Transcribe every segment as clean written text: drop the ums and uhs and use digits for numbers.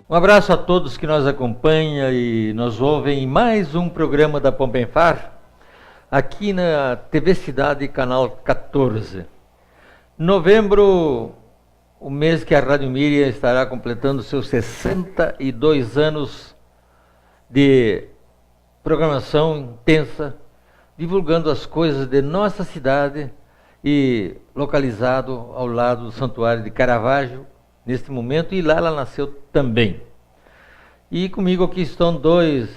Um abraço a todos que nos acompanham e nos ouvem em mais um programa da Pompenfar, aqui na TV Cidade, canal 14. Novembro, o mês que a Rádio Miriam estará completando seus 62 anos de programação intensa, divulgando as coisas de nossa cidade e localizado ao lado do Santuário de Caravaggio, neste momento, e lá ela nasceu também. E comigo aqui estão dois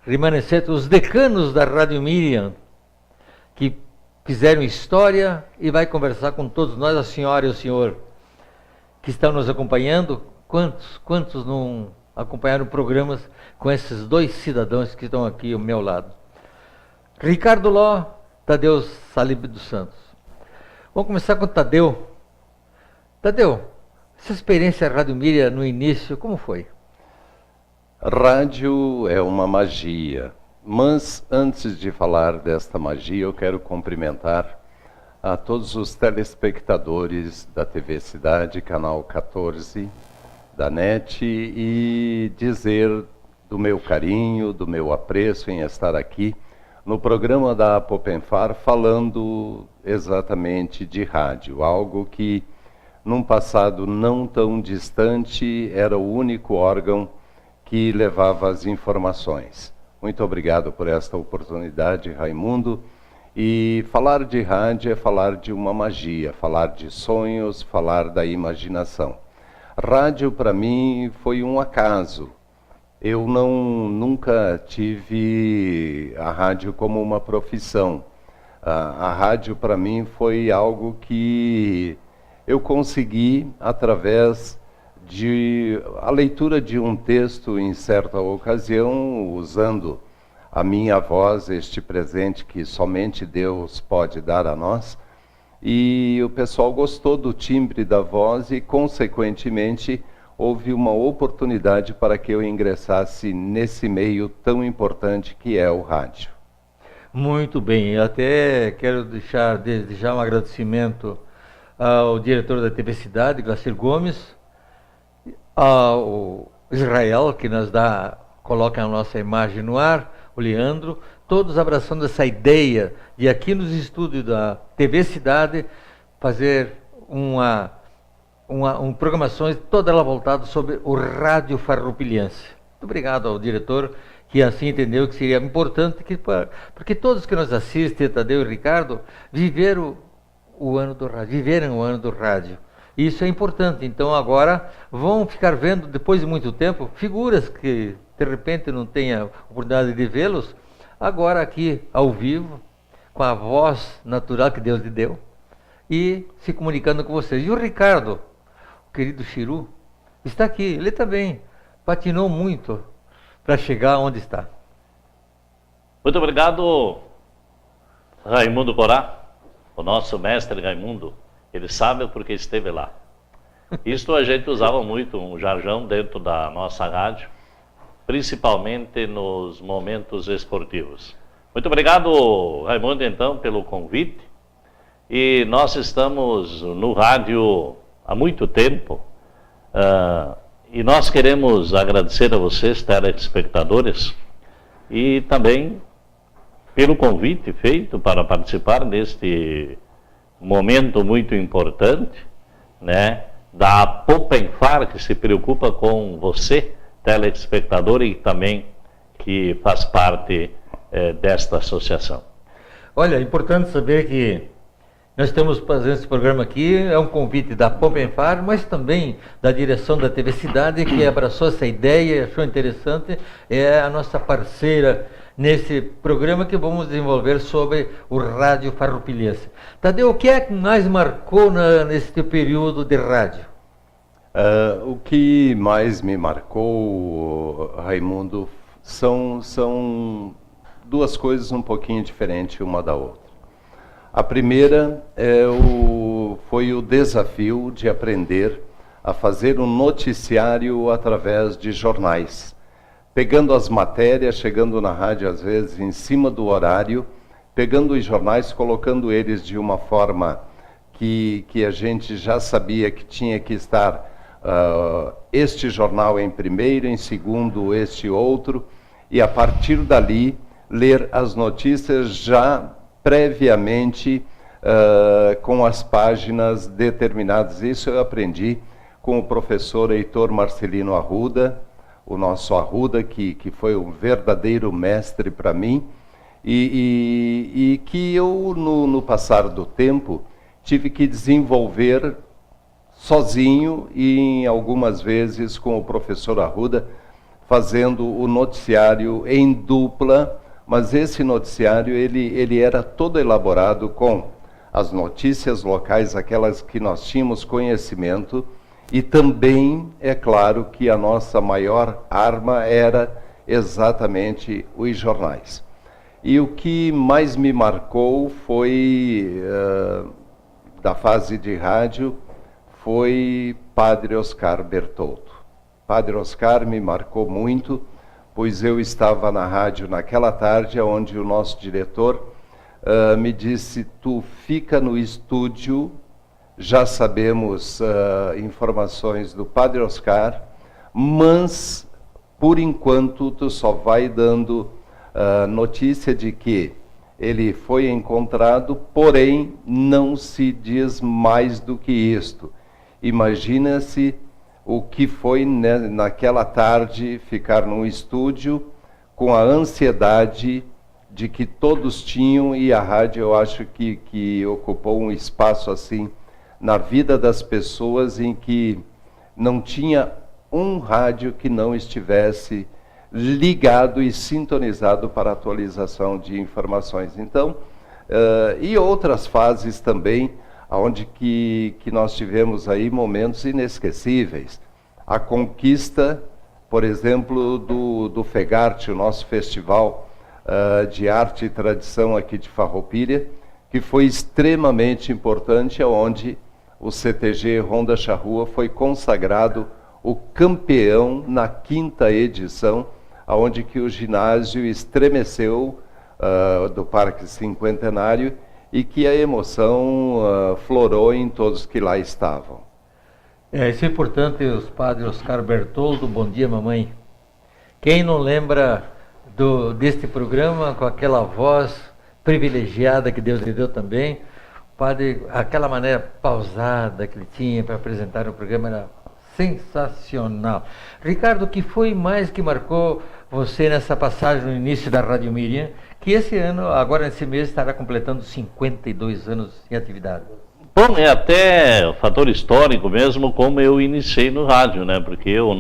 remanescentes, os decanos da Rádio Miriam, que fizeram história, e vai conversar com todos nós, a senhora e o senhor que estão nos acompanhando. Quantos não acompanharam programas com esses dois cidadãos que estão aqui ao meu lado? Ricardo Ló, Tadeu Salib dos Santos. Vamos começar com o Tadeu. Tadeu, essa experiência Rádio Miriam no início, como foi? Rádio é uma magia, mas antes de falar desta magia, eu quero cumprimentar a todos os telespectadores da TV Cidade, canal 14, da NET, e dizer do meu carinho, do meu apreço em estar aqui no programa da Pompenfar, falando exatamente de rádio, algo que num passado não tão distante era o único órgão que levava as informações. Muito obrigado por esta oportunidade, Raimundo. E falar de rádio é falar de uma magia, falar de sonhos, falar da imaginação. Rádio para mim foi um acaso. Eu nunca tive a rádio como uma profissão. A rádio para mim foi algo que eu consegui através de a leitura de um texto em certa ocasião, usando a minha voz, este presente que somente Deus pode dar a nós. E o pessoal gostou do timbre da voz e, consequentemente, houve uma oportunidade para que eu ingressasse nesse meio tão importante que é o rádio. Muito bem, eu até quero deixar desde já um agradecimento ao diretor da TV Cidade, Glacir Gomes, ao Israel, que coloca a nossa imagem no ar, o Leandro, todos abraçando essa ideia de aqui nos estúdios da TV Cidade fazer uma programações toda ela voltada sobre o rádio farroupilhense. Muito obrigado ao diretor, que assim entendeu que seria importante, porque todos que nos assistem, Tadeu e Ricardo, viveram o ano do rádio. Isso é importante. Então agora vão ficar vendo, depois de muito tempo, figuras que de repente não tenha oportunidade de vê-los, agora aqui ao vivo, com a voz natural que Deus lhe deu, e se comunicando com vocês. E o Ricardo, querido Chiru, está aqui. Ele também patinou muito para chegar onde está. Muito obrigado, Raimundo Corá, o nosso mestre Raimundo. Ele sabe porque esteve lá. Isto a gente usava muito, um jargão dentro da nossa rádio, principalmente nos momentos esportivos. Muito obrigado, Raimundo, então, pelo convite. E nós estamos no rádio há muito tempo, e nós queremos agradecer a vocês, telespectadores, e também pelo convite feito para participar deste momento muito importante, né, da Pompenfar, que se preocupa com você, telespectador, e também que faz parte desta associação. Olha, é importante saber que nós estamos fazendo esse programa aqui, é um convite da Pompenfar, mas também da direção da TV Cidade, que abraçou essa ideia e achou interessante, é a nossa parceira nesse programa que vamos desenvolver sobre o rádio farroupilhense. Tadeu, o que é que mais marcou neste período de rádio? O que mais me marcou, Raimundo, são duas coisas um pouquinho diferentes uma da outra. A primeira foi o desafio de aprender a fazer um noticiário através de jornais, pegando as matérias, chegando na rádio às vezes em cima do horário, pegando os jornais, colocando eles de uma forma que a gente já sabia que tinha que estar este jornal em primeiro, em segundo este outro, e a partir dali ler as notícias já previamente com as páginas determinadas. Isso eu aprendi com o professor Heitor Marcelino Arruda, o nosso Arruda, que foi um verdadeiro mestre para mim, e que eu, no passar do tempo, tive que desenvolver sozinho e, em algumas vezes, com o professor Arruda, fazendo o noticiário em dupla, mas esse noticiário ele era todo elaborado com as notícias locais, aquelas que nós tínhamos conhecimento, e também, é claro, que a nossa maior arma era exatamente os jornais. E o que mais me marcou foi, da fase de rádio, foi Padre Oscar Bertoldo. Padre Oscar me marcou muito, pois eu estava na rádio naquela tarde, onde o nosso diretor me disse: tu fica no estúdio, já sabemos informações do Padre Oscar, mas por enquanto tu só vai dando notícia de que ele foi encontrado, porém não se diz mais do que isto. Imagina-se o que foi, né, naquela tarde, ficar num estúdio com a ansiedade de que todos tinham, e a rádio, eu acho que ocupou um espaço assim na vida das pessoas, em que não tinha um rádio que não estivesse ligado e sintonizado para a atualização de informações. Então, e outras fases também, onde que nós tivemos aí momentos inesquecíveis. A conquista, por exemplo, do FEGARTE, o nosso festival de arte e tradição aqui de Farroupilha, que foi extremamente importante, onde o CTG Ronda Charrua foi consagrado o campeão na 5ª edição, onde que o ginásio estremeceu do Parque Cinquentenário, e que a emoção florou em todos que lá estavam. Isso é importante, os padres Oscar Bertoldo, Bom Dia Mamãe. Quem não lembra deste programa, com aquela voz privilegiada que Deus lhe deu também, o padre, aquela maneira pausada que ele tinha para apresentar o programa era sensacional. Ricardo, o que foi mais que marcou você nessa passagem no início da Rádio Miriam, que esse ano, agora nesse mês, estará completando 52 anos em atividade? Bom, é até o fator histórico mesmo, como eu iniciei no rádio, né? Porque eu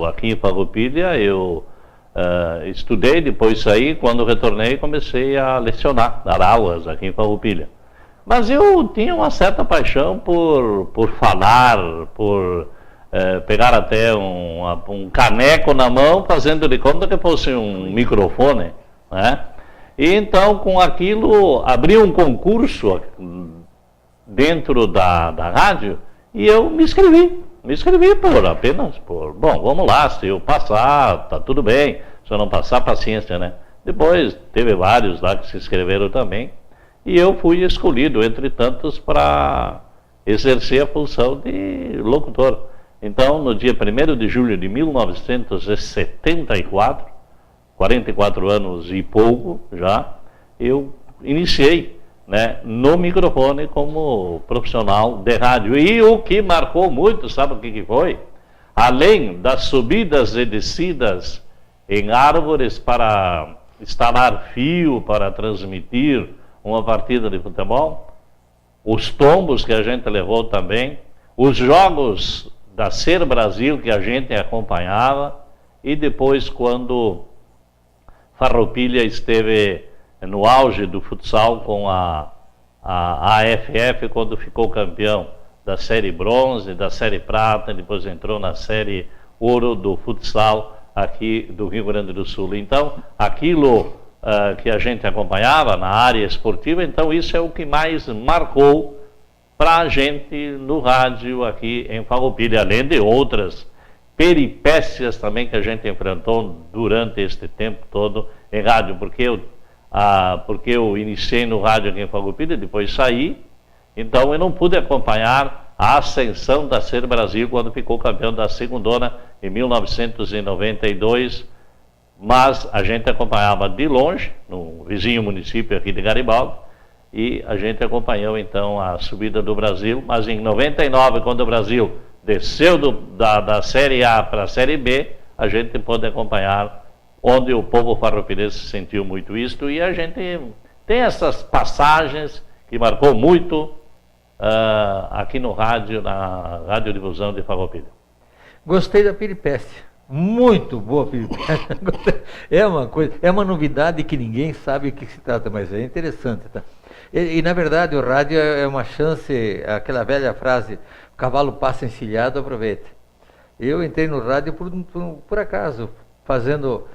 aqui em Farroupilha, estudei, depois saí, quando retornei comecei a lecionar, dar aulas aqui em Farroupilha. Mas eu tinha uma certa paixão por falar, por pegar até um caneco na mão, fazendo de conta que fosse um microfone, né? E então, com aquilo, abri um concurso dentro da rádio, e eu me inscrevi bom, vamos lá, se eu passar, tá tudo bem, se eu não passar, paciência, né? Depois, teve vários lá que se inscreveram também, e eu fui escolhido, entre tantos, para exercer a função de locutor. Então, no dia 1º de julho de 1974, 44 anos e pouco já, eu iniciei, né, no microfone como profissional de rádio. E o que marcou muito, sabe o que foi? Além das subidas e descidas em árvores para instalar fio, para transmitir uma partida de futebol, os tombos que a gente levou também, os jogos da Ser Brasil que a gente acompanhava, e depois, quando Farroupilha esteve no auge do futsal com a AFF, quando ficou campeão da série bronze, da série prata, depois entrou na série ouro do futsal aqui do Rio Grande do Sul. Então, aquilo que a gente acompanhava na área esportiva, então isso é o que mais marcou para a gente no rádio aqui em Farroupilha, além de outras peripécias também que a gente enfrentou durante este tempo todo em rádio, porque eu iniciei no rádio aqui em Farroupilha, depois saí, então eu não pude acompanhar a ascensão da Ser Brasil, quando ficou campeão da segundona em 1992, mas a gente acompanhava de longe, no vizinho município aqui de Garibaldi, e a gente acompanhou então a subida do Brasil, mas em 99, quando o Brasil desceu da Série A para a Série B, a gente pôde acompanhar, onde o povo farroupilhense sentiu muito isto, e a gente tem essas passagens que marcou muito aqui no rádio, na radiodifusão de Farroupilha. Gostei da peripécia. Muito boa peripécia. É uma coisa, é uma novidade que ninguém sabe o que se trata, mas é interessante, tá? E na verdade o rádio é uma chance, aquela velha frase, o cavalo passa encilhado, aproveite. Eu entrei no rádio por acaso, fazendo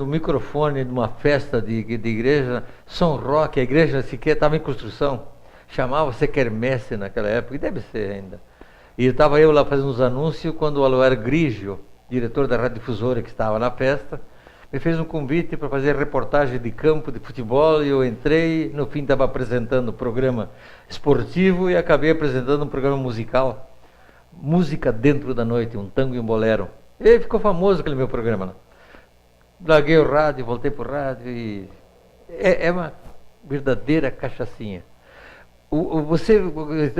um microfone de uma festa de igreja, São Roque, a igreja sequer estava em construção, chamava-se Quermesse naquela época, e deve ser ainda. E estava eu lá fazendo os anúncios, quando o Aloer Grigio, diretor da radiodifusora que estava na festa, me fez um convite para fazer reportagem de campo, de futebol, e eu entrei, no fim estava apresentando um programa esportivo e acabei apresentando um programa musical, Música Dentro da Noite, um tango e um bolero. E ficou famoso aquele meu programa, né? Larguei o rádio, voltei para o rádio e é uma verdadeira cachaçinha. Você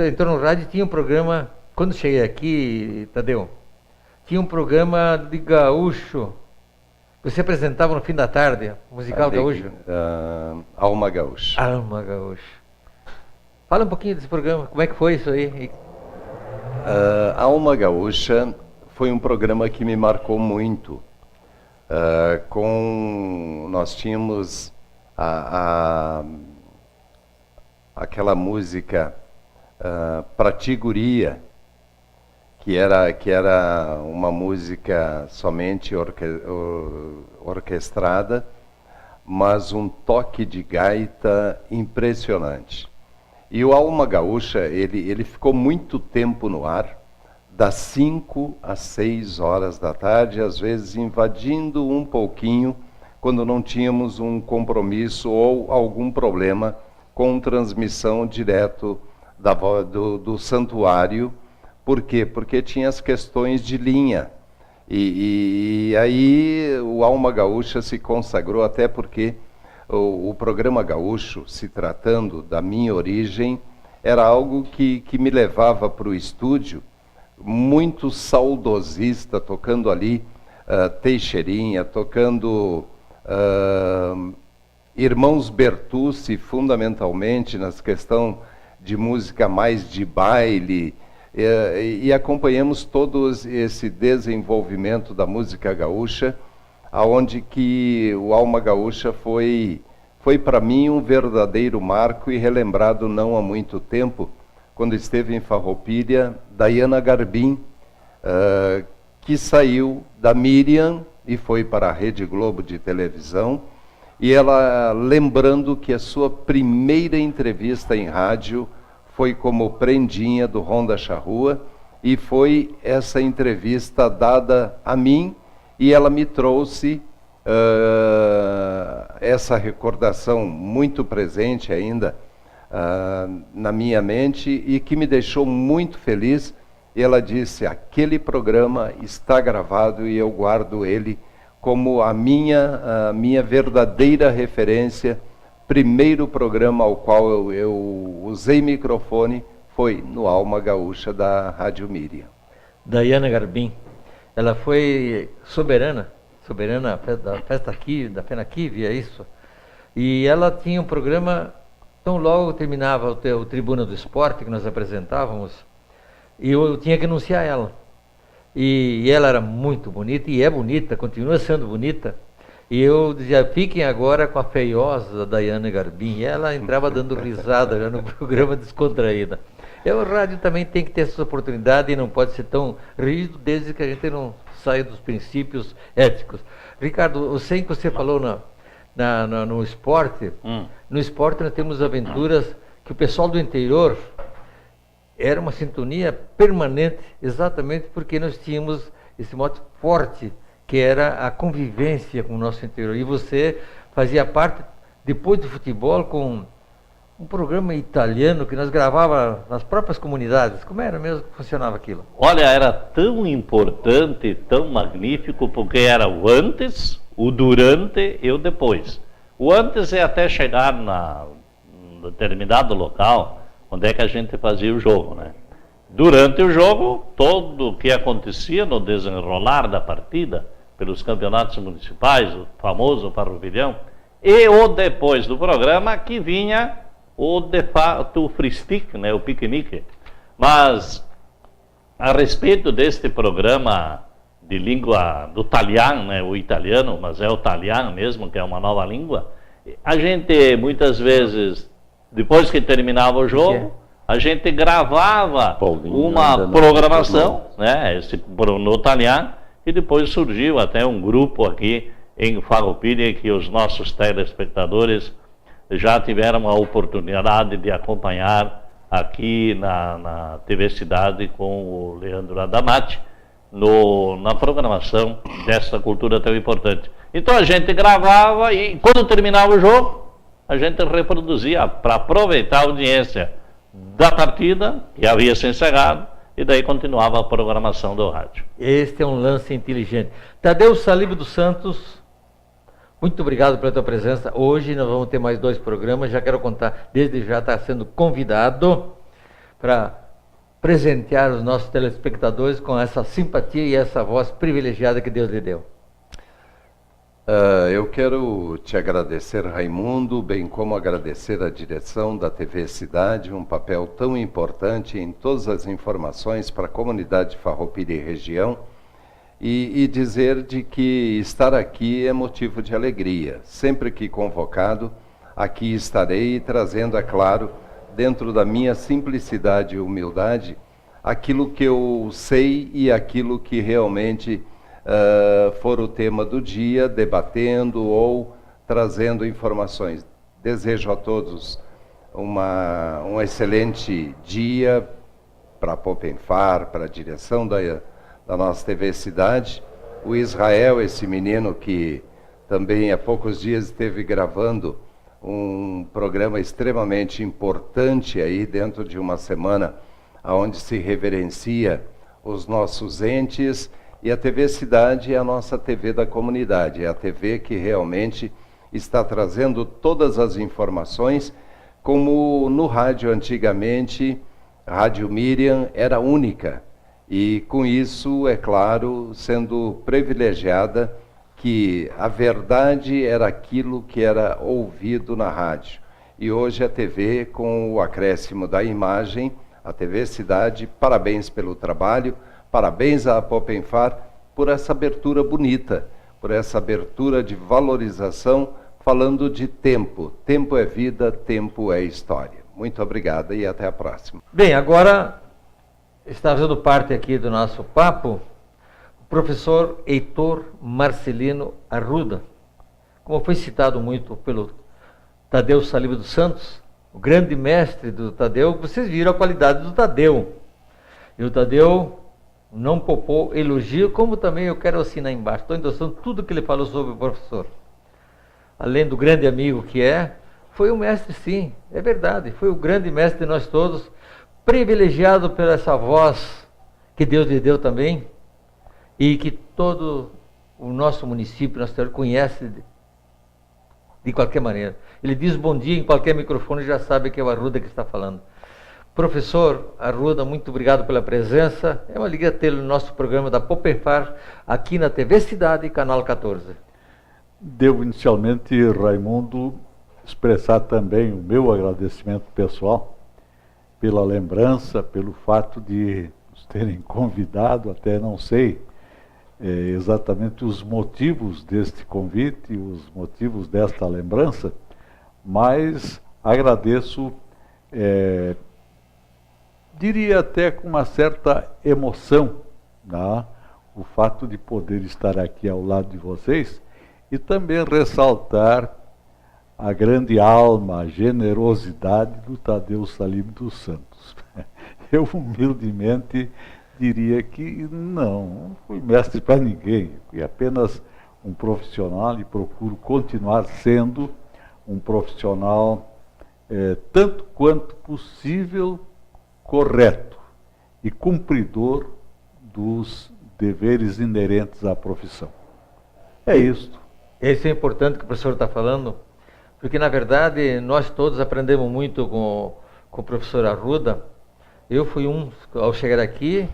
entrou no rádio e tinha um programa, quando cheguei aqui, Tadeu, tinha um programa de gaúcho. Você apresentava no fim da tarde, musical gaúcho? Alma Gaúcha. Alma Gaúcha. Fala um pouquinho desse programa, como é que foi isso aí? Alma Gaúcha foi um programa que me marcou muito. Nós tínhamos aquela música Pra Ti Guria, que era uma música somente orquestrada, mas um toque de gaita impressionante. E o Alma Gaúcha, ele ficou muito tempo no ar, das 5 às 6 horas da tarde, às vezes invadindo um pouquinho, quando não tínhamos um compromisso ou algum problema com transmissão direto do santuário. Por quê? Porque tinha as questões de linha. E aí o Alma Gaúcha se consagrou, até porque o programa gaúcho, se tratando da minha origem, era algo que me levava para o estúdio, muito saudosista, tocando ali Teixeirinha, tocando Irmãos Bertucci, fundamentalmente nas questões de música mais de baile, e acompanhamos todo esse desenvolvimento da música gaúcha, aonde que o Alma Gaúcha foi para mim um verdadeiro marco, e relembrado não há muito tempo, quando esteve em Farroupilha, Diana Garbim, que saiu da Miriam e foi para a Rede Globo de televisão, e ela lembrando que a sua primeira entrevista em rádio foi como prendinha do Ronda Charrua, e foi essa entrevista dada a mim, e ela me trouxe essa recordação muito presente ainda na minha mente, e que me deixou muito feliz. E ela disse: aquele programa está gravado e eu guardo ele como a minha verdadeira referência. Primeiro programa ao qual eu usei microfone foi no Alma Gaúcha da Rádio Miriam. Diana Garbim, ela foi soberana da festa aqui, da Pena Kive, é isso? E ela tinha um programa, tão logo terminava o Tribuna do Esporte, que nós apresentávamos, e eu tinha que anunciar ela. E ela era muito bonita, e é bonita, continua sendo bonita. E eu dizia: fiquem agora com a feiosa Diana Garbim. E ela entrava dando risada já no programa, descontraída. O rádio também tem que ter essa oportunidade, e não pode ser tão rígido, desde que a gente não saia dos princípios éticos. Ricardo, eu sei que você falou no esporte. No esporte nós temos aventuras que o pessoal do interior era uma sintonia permanente, exatamente porque nós tínhamos esse mote forte, que era a convivência com o nosso interior. E você fazia parte, depois do futebol, com um programa italiano que nós gravava nas próprias comunidades. Como era mesmo que funcionava aquilo? Olha, era tão importante, tão magnífico, porque era o antes, o durante e o depois. O antes é até chegar num determinado local, onde é que a gente fazia o jogo, né? Durante o jogo, todo o que acontecia no desenrolar da partida, pelos campeonatos municipais, o famoso farroupilhão, e o depois do programa, que vinha o de fato o free stick, né, o piquenique. Mas, a respeito deste programa de língua do italiano, né, o italiano, mas é o italiano mesmo, que é uma nova língua, a gente, muitas vezes, depois que terminava o jogo, a gente gravava uma programação, né, no italiano, e depois surgiu até um grupo aqui em Farroupilha que os nossos telespectadores já tiveram a oportunidade de acompanhar aqui na TV Cidade com o Leandro Adamati, na programação dessa cultura tão importante. Então a gente gravava e quando terminava o jogo, a gente reproduzia para aproveitar a audiência da partida, que havia se encerrado, e daí continuava a programação do rádio. Este é um lance inteligente. Tadeu Salib dos Santos, muito obrigado pela tua presença. Hoje nós vamos ter mais 2 programas. Já quero contar, desde já está sendo convidado para presentear os nossos telespectadores com essa simpatia e essa voz privilegiada que Deus lhe deu. Eu quero te agradecer, Raimundo, bem como agradecer a direção da TV Cidade, um papel tão importante em todas as informações para a comunidade de Farroupilha e região, e dizer de que estar aqui é motivo de alegria. Sempre que convocado, aqui estarei trazendo, é claro, dentro da minha simplicidade e humildade, aquilo que eu sei e aquilo que realmente for o tema do dia, debatendo ou trazendo informações. Desejo a todos um excelente dia para a Popenfar, para a direção da nossa TV Cidade. O Israel, esse menino que também há poucos dias esteve gravando um programa extremamente importante aí dentro de uma semana, onde se reverencia os nossos entes. E a TV Cidade é a nossa TV da comunidade, é a TV que realmente está trazendo todas as informações, como no rádio antigamente, a Rádio Miriam era única, e com isso, é claro, sendo privilegiada, que a verdade era aquilo que era ouvido na rádio. E hoje a TV, com o acréscimo da imagem, a TV Cidade, parabéns pelo trabalho, parabéns à Popenfar por essa abertura bonita, por essa abertura de valorização, falando de tempo. Tempo é vida, tempo é história. Muito obrigado e até a próxima. Bem, agora está fazendo parte aqui do nosso papo o professor Heitor Marcelino Arruda. Como foi citado muito pelo Tadeu Salib dos Santos, o grande mestre do Tadeu, vocês viram a qualidade do Tadeu. E o Tadeu não poupou elogio, como também eu quero assinar embaixo. Estou endossando tudo que ele falou sobre o professor. Além do grande amigo que é, foi o mestre, sim, é verdade. Foi o grande mestre de nós todos, privilegiado por essa voz que Deus lhe deu também, e que todo o nosso município, nosso território, conhece de qualquer maneira. Ele diz bom dia em qualquer microfone e já sabe que é o Arruda que está falando. Professor Arruda, muito obrigado pela presença. É uma alegria tê-lo no nosso programa da Popenfar, aqui na TV Cidade, canal 14. Devo inicialmente, Raimundo, expressar também o meu agradecimento pessoal pela lembrança, pelo fato de nos terem convidado, até não sei exatamente os motivos deste convite, os motivos desta lembrança, mas agradeço, diria até com uma certa emoção, né, o fato de poder estar aqui ao lado de vocês e também ressaltar a grande alma, a generosidade do Tadeu Salib dos Santos. Eu humildemente diria que não fui mestre para ninguém, fui apenas um profissional e procuro continuar sendo um profissional tanto quanto possível, correto e cumpridor dos deveres inerentes à profissão. É isto. Isso é importante que o professor está falando, porque, na verdade, nós todos aprendemos muito com o professor Arruda. Eu fui ao chegar aqui,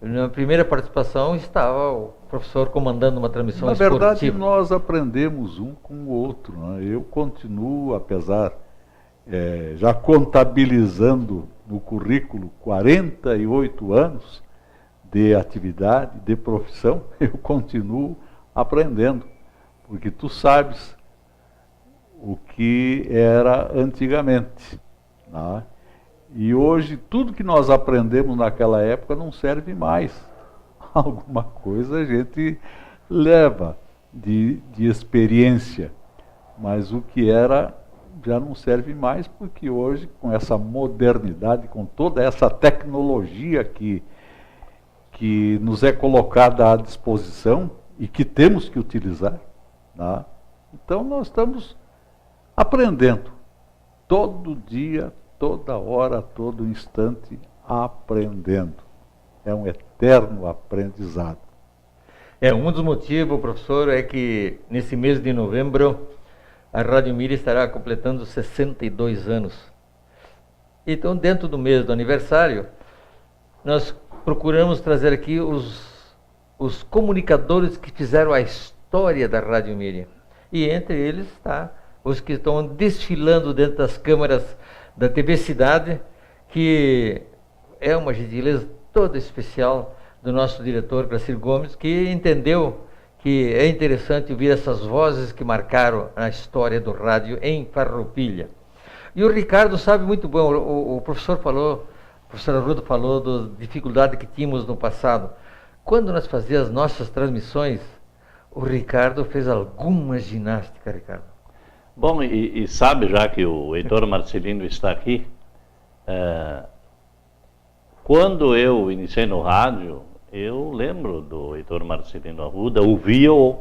na primeira participação estava o professor comandando uma transmissão esportiva. Na verdade, nós aprendemos um com o outro, né? Eu continuo, apesar, já contabilizando no currículo 48 anos de atividade, de profissão, eu continuo aprendendo, porque tu sabes o que era antigamente, né? E hoje tudo que nós aprendemos naquela época não serve mais. Alguma coisa a gente leva de experiência, mas o que era já não serve mais, porque hoje, com essa modernidade, com toda essa tecnologia que nos é colocada à disposição e que temos que utilizar, né? Então nós estamos aprendendo todo dia, toda hora, todo instante, aprendendo. É um eterno aprendizado. Um dos motivos, professor, é que nesse mês de novembro a Rádio Miri estará completando 62 anos. Então, dentro do mês do aniversário, nós procuramos trazer aqui os comunicadores que fizeram a história da Rádio Miri. E entre eles está os que estão desfilando dentro das câmaras da TV Cidade, que é uma gentileza toda especial do nosso diretor, Gracir Gomes, que entendeu que é interessante ouvir essas vozes que marcaram a história do rádio em Farroupilha. E o Ricardo sabe muito bom, o professor Arruda falou da dificuldade que tínhamos no passado. Quando nós fazíamos as nossas transmissões, o Ricardo fez alguma ginástica, Ricardo. Bom, e sabe, já que o Heitor Marcelino está aqui, quando eu iniciei no rádio, eu lembro do Heitor Marcelino Arruda, ouvia-o,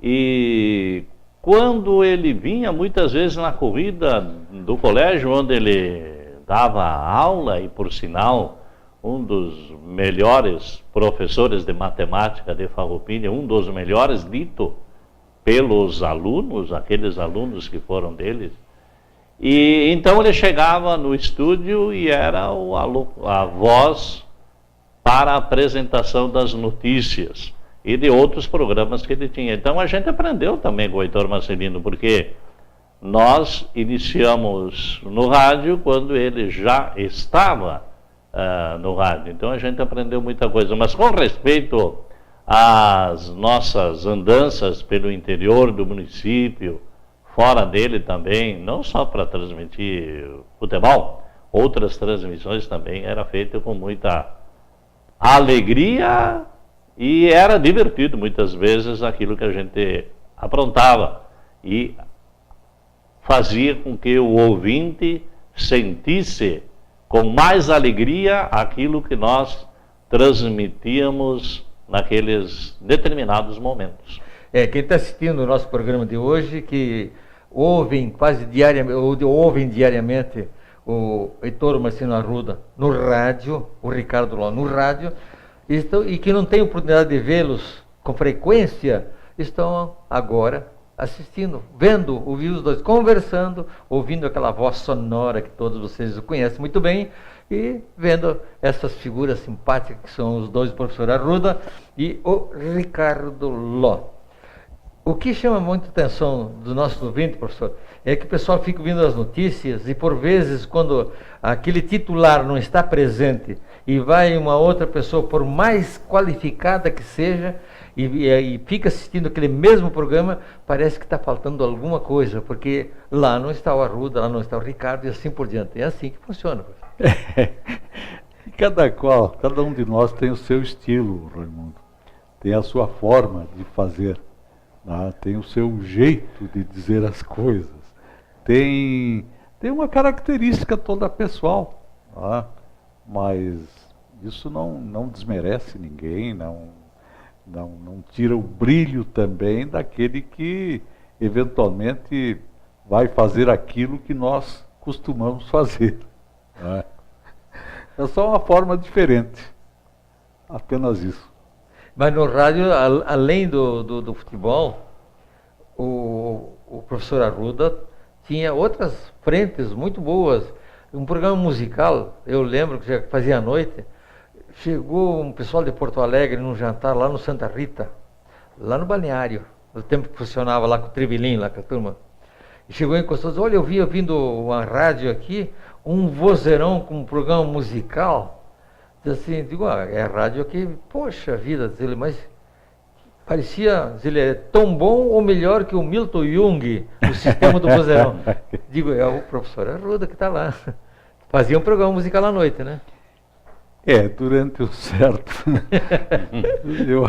e quando ele vinha muitas vezes na corrida do colégio, onde ele dava aula, e por sinal, um dos melhores professores de matemática de Farroupilha, um dos melhores dito pelos alunos, aqueles alunos que foram deles. E então ele chegava no estúdio e era a voz para a apresentação das notícias e de outros programas que ele tinha. Então a gente aprendeu também com o Heitor Marcelino, porque nós iniciamos no rádio quando ele já estava no rádio. Então a gente aprendeu muita coisa. Mas com respeito às nossas andanças pelo interior do município, fora dele também, não só para transmitir futebol, outras transmissões também era feita com muita alegria e era divertido muitas vezes aquilo que a gente aprontava e fazia com que o ouvinte sentisse com mais alegria aquilo que nós transmitíamos naqueles determinados momentos. Quem está assistindo o nosso programa de hoje, que ouvem quase diariamente, ou ouvem diariamente o Heitor Marcelino Arruda no rádio, o Ricardo Ló no rádio, e que não tem oportunidade de vê-los com frequência, estão agora assistindo, vendo, ouvindo os dois conversando, ouvindo aquela voz sonora que todos vocês conhecem muito bem, e vendo essas figuras simpáticas que são os dois, o professor Arruda e o Ricardo Ló. O que chama muita atenção do nosso ouvinte, professor, é que o pessoal fica ouvindo as notícias e, por vezes, quando aquele titular não está presente e vai uma outra pessoa, por mais qualificada que seja, e fica assistindo aquele mesmo programa, parece que está faltando alguma coisa, porque lá não está o Arruda, lá não está o Ricardo e assim por diante. É assim que funciona, professor. Cada um de nós tem o seu estilo, Raimundo, tem a sua forma de fazer, né? Tem o seu jeito de dizer as coisas, tem uma característica toda pessoal, né? Mas isso não desmerece ninguém, não tira o brilho também daquele que eventualmente vai fazer aquilo que nós costumamos fazer. Né? É só uma forma diferente. Apenas isso. Mas no rádio, além do futebol, o professor Arruda tinha outras frentes muito boas. Um programa musical, eu lembro que já fazia à noite, chegou um pessoal de Porto Alegre num jantar lá no Santa Rita, lá no balneário, no tempo que funcionava lá com o Tribilim, lá com a turma. E chegou e encostou e disse, olha, eu vi ouvindo uma rádio aqui, um vozeirão com um programa musical. Diz assim, digo, é a rádio aqui, poxa vida, diz ele, mas parecia, diz ele, é tão bom ou melhor que o Milton Jung, o sistema do vozeirão. Digo, é o professor Arruda que está lá. Fazia um programa musical à noite, né? Durante o certo. Eu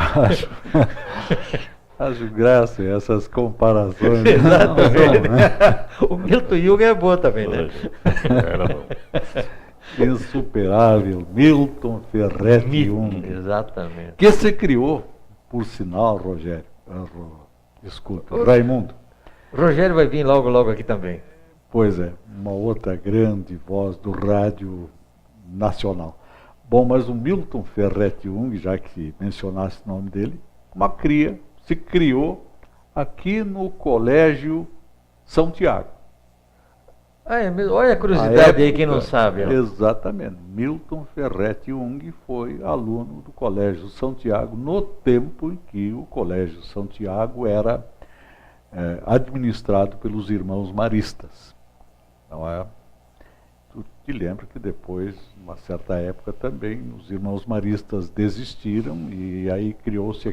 acho graça essas comparações. Exatamente. Né? O Milton Jung é bom também, né? Era bom. Insuperável, Milton Ferretti Jung. Exatamente. Que se criou, por sinal, Rogério, desculpe, Raimundo. Rogério vai vir logo, logo aqui também. Pois é, uma outra grande voz do rádio nacional. Bom, mas o Milton Ferretti Jung, já que mencionasse o nome dele, se criou aqui no Colégio São Tiago. É mesmo? Olha a curiosidade aí, quem não sabe. Exatamente. Milton Ferretti Jung foi aluno do Colégio São Tiago no tempo em que o Colégio São Tiago era administrado pelos irmãos maristas. Não é? Tu te lembra que depois, uma certa época também, os irmãos maristas desistiram e aí criou-se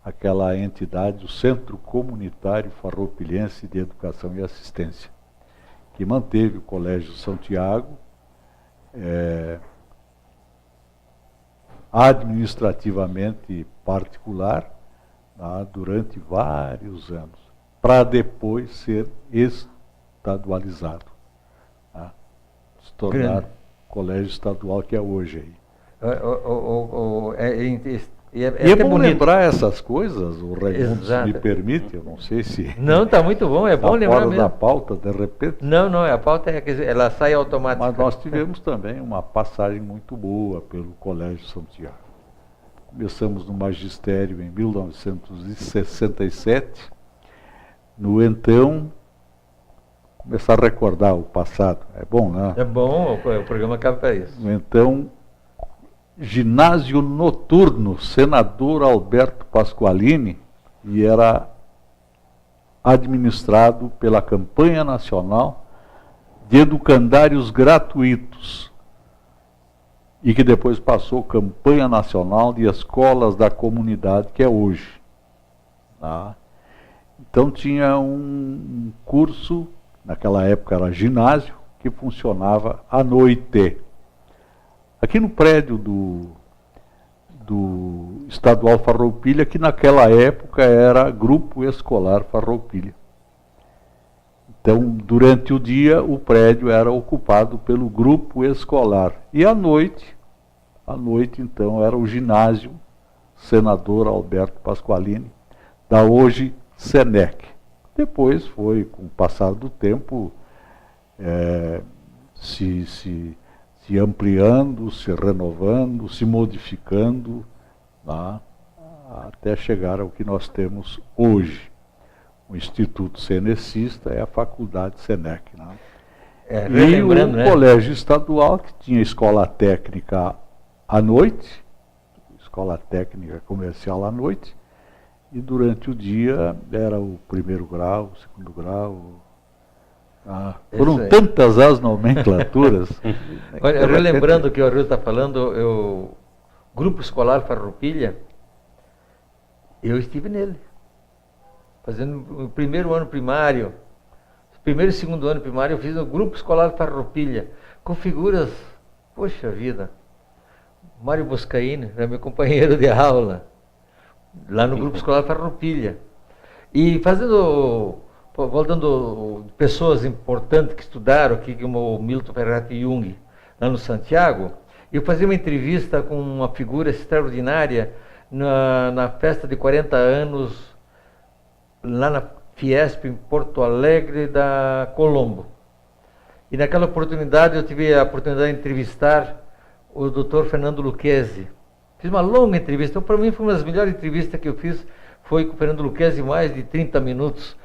aquela entidade, o Centro Comunitário Farroupilhense de Educação e Assistência, que manteve o Colégio São Tiago administrativamente particular durante vários anos, para depois ser estadualizado, se tornar colégio estadual que é hoje aí. É bom lembrar essas coisas, o Raimundo, se me permite, eu não sei se... Não, está muito bom, é bom lembrar mesmo. Fora da pauta, de repente. Não, a pauta ela sai automática. Mas nós tivemos também uma passagem muito boa pelo Colégio São Tiago. Começamos no magistério em 1967, no então... Começar a recordar o passado, é bom, né? É bom, o programa cabe para isso. No então... Ginásio Noturno, Senador Alberto Pasqualini, e era administrado pela Campanha Nacional de Educandários Gratuitos, e que depois passou Campanha Nacional de Escolas da Comunidade, que é hoje. Tá? Então tinha um curso, naquela época era ginásio, que funcionava à noite. Aqui no prédio do Estadual Farroupilha, que naquela época era Grupo Escolar Farroupilha. Então, durante o dia, o prédio era ocupado pelo Grupo Escolar. E à noite então, era o ginásio Senador Alberto Pasqualini, da hoje SENEC. Depois foi, com o passar do tempo, se ampliando, se renovando, se modificando, até chegar ao que nós temos hoje. O Instituto Cenecista é a Faculdade SENEC. E o Colégio Estadual, que tinha escola técnica à noite, escola técnica comercial à noite, e durante o dia era o primeiro grau, o segundo grau. Foram tantas as nomenclaturas. Olha, eu lembrando que o Arruda está falando, o Grupo Escolar Farroupilha, eu estive nele, fazendo o primeiro ano primário, primeiro e segundo ano primário, eu fiz no Grupo Escolar Farroupilha, com figuras, poxa vida, Mário Boscaini, era meu companheiro de aula, lá no Grupo Escolar Farroupilha, e voltando pessoas importantes que estudaram aqui, como o Milton Ferretti Jung, lá no Santiago, eu fazia uma entrevista com uma figura extraordinária na festa de 40 anos, lá Fiesp em Porto Alegre da Colombo. E naquela oportunidade eu tive a oportunidade de entrevistar o Dr. Fernando Lucchesi. Fiz uma longa entrevista, então para mim foi uma das melhores entrevistas que eu fiz, foi com o Fernando Lucchesi, mais de 30 minutos.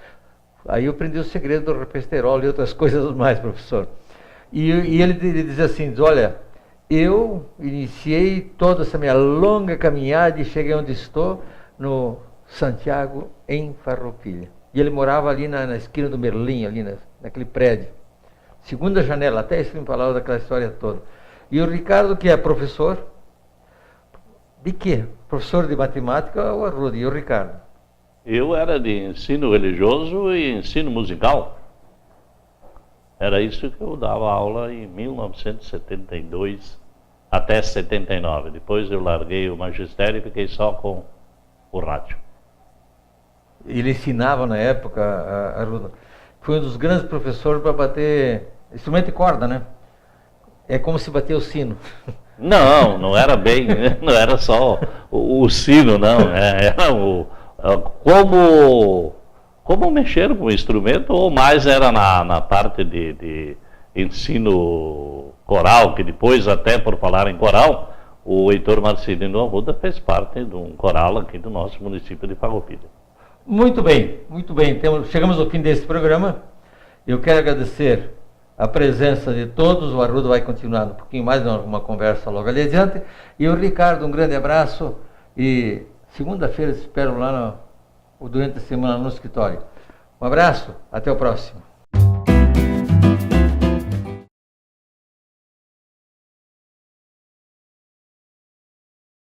Aí eu aprendi o segredo do repesterol e outras coisas mais, professor. E ele dizia assim, olha, eu iniciei toda essa minha longa caminhada e cheguei onde estou, no Santiago, em Farroupilha. E ele morava ali na esquina do Merlim, ali naquele prédio. Segunda janela, até isso me falava daquela história toda. E o Ricardo, que é professor, de quê? Professor de matemática ou Arruda? E o Ricardo? Eu era de ensino religioso e ensino musical. Era isso que eu dava aula em 1972 até 79. Depois eu larguei o magistério e fiquei só com o rádio. Ele ensinava na época, Arruda. Foi um dos grandes professores para bater instrumento de corda, né? É como se bater o sino. Não, não era bem, não era só o sino, não. Era como mexer com o instrumento, ou mais era na parte de ensino coral, que depois, até por falar em coral, o Heitor Marcelino Arruda fez parte de um coral aqui do nosso município de Farroupilha. Muito bem, muito bem. Então, chegamos ao fim desse programa. Eu quero agradecer a presença de todos. O Arruda vai continuar um pouquinho mais, uma conversa logo ali adiante. E o Ricardo, um grande abraço. E segunda-feira espero lá durante a semana no escritório. Um abraço, até o próximo.